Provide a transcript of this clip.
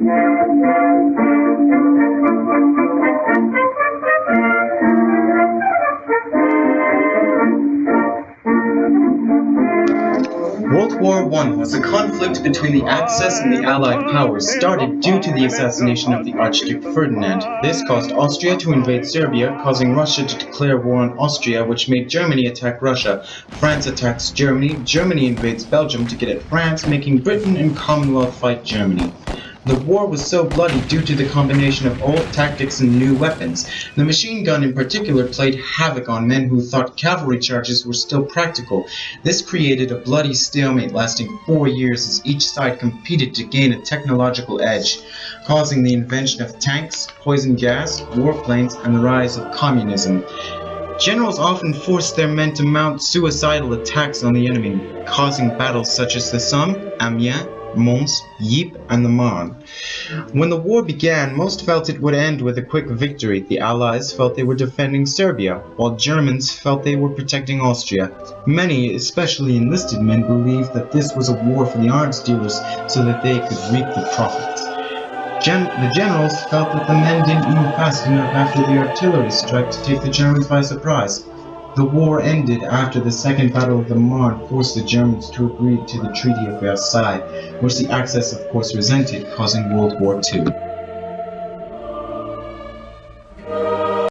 World War I was a conflict between the Axis and the Allied powers, started due to the assassination of the Archduke Ferdinand. This caused Austria to invade Serbia, causing Russia to declare war on Austria, which made Germany attack Russia. France attacks Germany, Germany invades Belgium to get at France, making Britain and Commonwealth fight Germany. The war was so bloody due to the combination of old tactics and new weapons. The machine gun in particular played havoc on men who thought cavalry charges were still practical. This created a bloody stalemate lasting 4 years as each side competed to gain a technological edge, causing the invention of tanks, poison gas, warplanes, and the rise of communism. Generals often forced their men to mount suicidal attacks on the enemy, causing battles such as the Somme, Amiens, Mons, Ypres, and the Marne. When the war began, most felt it would end with a quick victory. The Allies felt they were defending Serbia, while Germans felt they were protecting Austria. Many, especially enlisted men, believed that this was a war for the arms dealers so that they could reap the profits. The generals felt that the men didn't move fast enough after the artillery strike to take the Germans by surprise. The war ended after the Second Battle of the Marne forced the Germans to agree to the Treaty of Versailles, which the Axis of course resented, causing World War II.